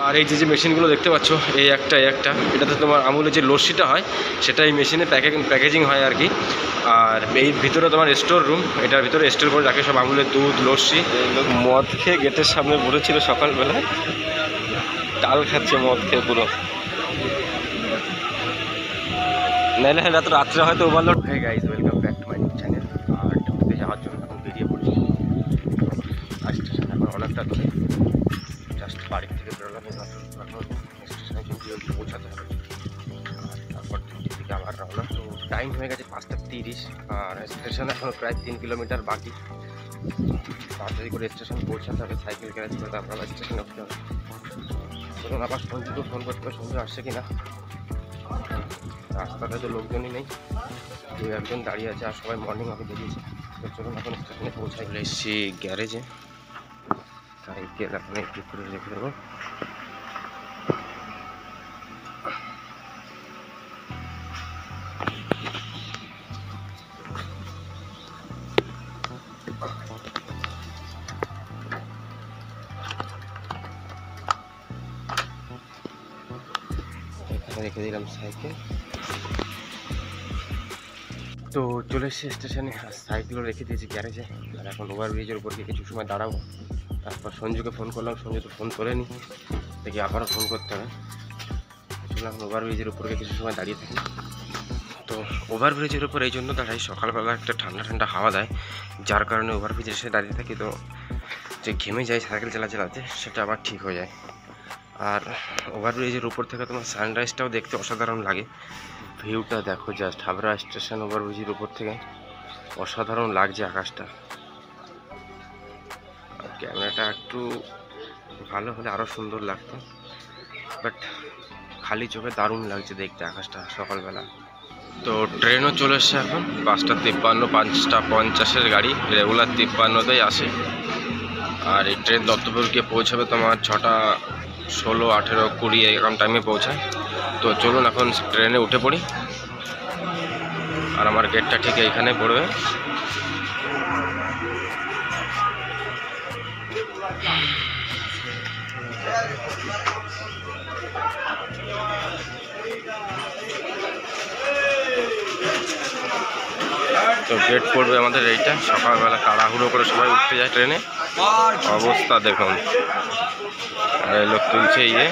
আর এই যে মেশিনগুলো দেখতে পাচ্ছ, এই একটা এটাতে তোমার আমুলের যে লস্যিটা হয় সেটা এই মেশিনে প্যাকেজিং হয় আর কি। আর এই ভিতরে তোমার স্টোর রুম, এটার ভিতরে স্টোর করে রাখে সব আমুলের দুধ, লস্যি। লোক মদ খেয়ে গেটের সামনে বসেছিল সকালবেলায়, টাল খাচ্ছে মদ খেয়ে পুরো। নাইলে রাত রাত্রে হয়তো ওভারলোড হয়ে guys. Welcome back to my channel. আর ডিউটিতে যাওয়ার জন্য এখন বেরিয়ে পড়ছি। আর স্টেশন এখন অনেকটা দূরে, জাস্ট বাড়ি থেকে বেরোলাম। এখন স্টেশনে কিন্তু পৌঁছাতে হবে। আর তারপর ডিউটি থেকে আবার রওনা। তো টাইম হয়ে গেছে 5:30, আর স্টেশন এখনও প্রায় 3 কিলোমিটার বাকি। তাড়াতাড়ি করে স্টেশন পৌঁছাতে হবে, সাইকেল ক্যারেজ করে তারপর আবার স্টেশনে উঠতে হবে। তখন আবার সঞ্জুকে ফোন করতে হবে, সঞ্জু আসছে কিনা। রাস্তাতে তো লোকজনই নেই, 2-1 জন দাঁড়িয়ে আছে, আর সবাই মর্নিং ওয়াকে বেরিয়েছে। তো চলুন এখন স্টেশনে পৌঁছাই। চলে এসেছি গ্যারেজে, সাইকেল এখন একটু করে রেখে দেবো। এখানে রেখে দিলাম সাইকেল। তো চলে এসেছি স্টেশনে, আর সাইকেলও রেখে দিয়েছি গ্যারেজে। আর এখন ওভারব্রিজের উপর গিয়ে কিছু সময় দাঁড়াবো। তারপর সঞ্জুকে ফোন করলাম, সঞ্জু তো ফোন তোলেনি, দেখি আবারও ফোন করতে হবে। এখন ওভারব্রিজের উপর গিয়ে কিছু সময় দাঁড়িয়ে থাকি। তো ওভারব্রিজের উপর এই জন্য দাঁড়াই, সকালবেলা একটা ঠান্ডা ঠান্ডা হাওয়া দেয়, যার কারণে ওভারব্রিজে এসে দাঁড়িয়ে থাকি। তো যে ঘেমে যায় সাইকেল চালাতে সেটা আবার ঠিক হয়ে যায়। আর ওভারব্রিজের উপর থেকে তোমার সানরাইজটাও দেখতে অসাধারণ লাগে। ভিউটা দেখো জাস্ট, হাবড়া স্টেশন ওভারব্রিজের উপর থেকে অসাধারণ লাগছে আকাশটা। ক্যামেরাটা একটু ভালো হলে আরও সুন্দর লাগতো, বাট খালি চোখে দারুণ লাগছে দেখতে আকাশটা সকালবেলা। তো ট্রেনও চলে এসছে এখন, 5:53, 5:50 গাড়ি, রেগুলার 53তেই আসে। আর এই ট্রেন দত্তপুর গিয়ে পৌঁছাবে তোমার 6:16, 18, 20 এরকম টাইমে পৌঁছায়। তো চলুন এখন ট্রেনে উঠে পড়ি। আর আমার গেটটা ঠিক এইখানে পড়বে। তো গেট পড়বে আমাদের এইটা। সকালবেলা তাড়াহুড়ো করে সবাই উঠতে যায় ট্রেনে, অবস্থা দেখুন। আর এই লোক তুলছে ইয়ে।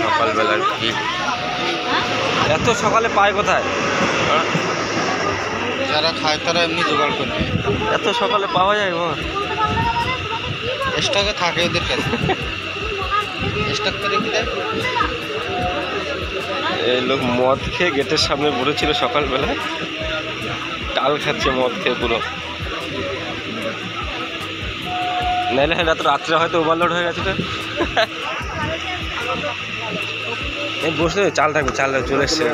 সকালবেলার ভিড়, এত সকালে পায় কোথায়? যারা খায় তারা এমনি জোগাড় করে, এত সকালে পাওয়া যায়? স্টকে থাকে ওদের কাছে, স্টক করে কি দেয়। এই লোক মদ খেয়ে গেটের সামনে বসেছিল সকালবেলায়, টাল খাচ্ছে মদ খেয়ে পুরো। নাইলে রাত্রে হয়তো ওভারলোড হয়ে গেছে। এই বসে চাল থাকবে, চাল চলে এসছে,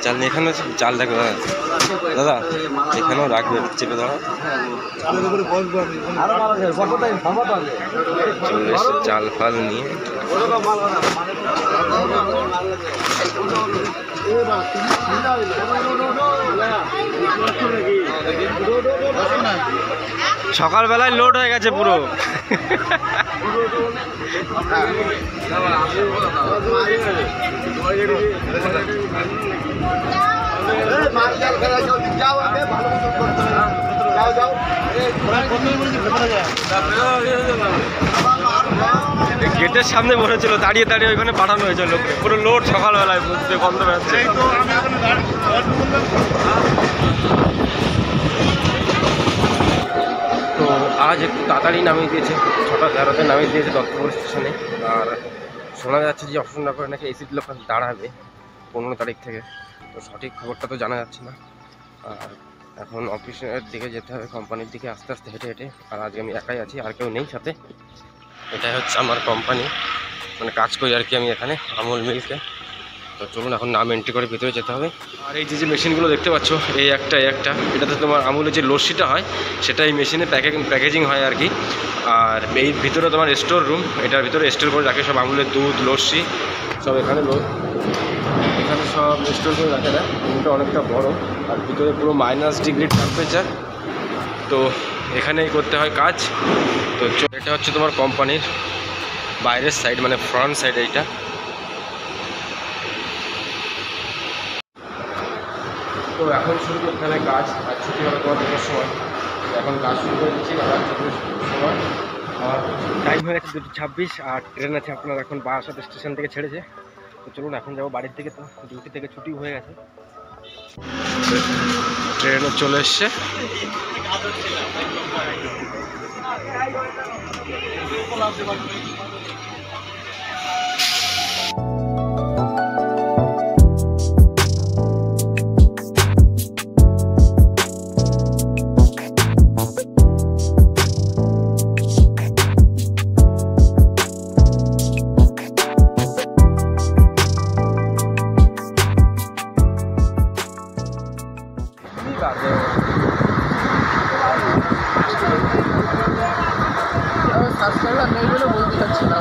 চাল নিয়ে। এখানে চাল থাকবে দাদা, এখানেও রাখবে, চেপে দাও। চলে এসছে চাল ফাল নিয়ে। সকালবেলায় লোড হয়ে গেছে পুরো। গেটের সামনে বসেছিল, দাঁড়িয়ে ওইখানে পাঠানো হয়েছে লোককে, পুরো লোড সকালবেলায় বুঝতে গন্ধ বেরোচ্ছে। তো আজ একটু তাড়াতাড়ি নামিয়ে দিয়েছে, 6:13-তে নামিয়ে দিয়েছে দত্তপুর স্টেশনে। আর শোনা যাচ্ছে যে অপশনটা করে নাকি এসির লোক দাঁড়াবে 15 তারিখ থেকে। তো সঠিক খবরটা তো জানা যাচ্ছে না। আর এখন অফিসের দিকে যেতে হবে, কোম্পানির দিকে আস্তে আস্তে হেঁটে। আর আজকে আমি একাই আছি, আর কেউ নেই সাথে। এটাই হচ্ছে আমার কোম্পানি, মানে কাজ করি আর কি আমি এখানে, আমুল মিল্কে। তো চলুন এখন নাম এন্ট্রি করে ভিতরে যেতে হবে। আর এই যে মেশিনগুলো দেখতে পাচ্ছ, এই একটা এটাতে তোমার আমুলের যে লস্যিটা হয় সেটা এই মেশিনে প্যাকেজিং হয় আর কি। আর এই ভিতরে তোমার স্টোর রুম, এটার ভিতরে স্টোর করে রাখে সব আমুলের দুধ, লস্যি। সব এখানে এখানে সব স্টোর করে রাখা যায়। রুমটা অনেকটা বড় আর ভিতরে পুরো -ডিগ্রি টেম্পারেচার। তো এখানেই করতে হয় কাজ। তো এটা হচ্ছে তোমার কোম্পানির বাইরের সাইড, মানে ফ্রন্ট সাইড এইটা। তো এখন শুরু করতে হবে কাজ, আর ছুটি হবে তোমার 2টার সময়। এখন কাজ শুরু করে দিচ্ছি আবার 2টার সময়। আর টাইম হয়ে গেছে 2:26, আর ট্রেন আছে আপনার এখন বারাসাত স্টেশন থেকে ছেড়েছে। তো চলুন এখন যাবো বাড়ির থেকে। তো ডিউটি থেকে ছুটি হয়ে গেছে, ট্রেনও চলে এসছে। সাবস্ক্রাইবার নেই বলে বলতে পারছি না।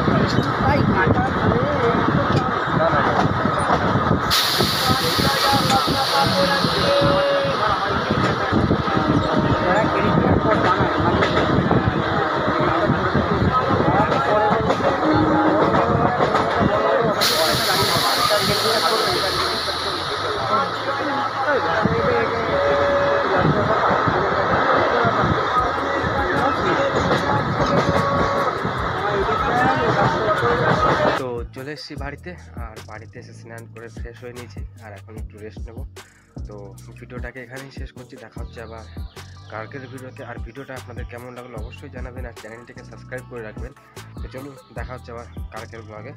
তো চলে এসেছি বাড়িতে, আর বাড়িতে এসে স্নান করে ফ্রেশ হয়ে নিয়েছি, আর এখন একটু রেস্ট নেব। তো ভিডিওটাকে এখানেই শেষ করছি, দেখা হচ্ছে আবার কালকের ভিডিওতে। আর ভিডিওটা আপনাদের কেমন লাগলো অবশ্যই জানাবেন, আর চ্যানেলটিকে সাবস্ক্রাইব করে রাখবেন। তো চলুন দেখা হচ্ছে আবার কালকের ব্লগে।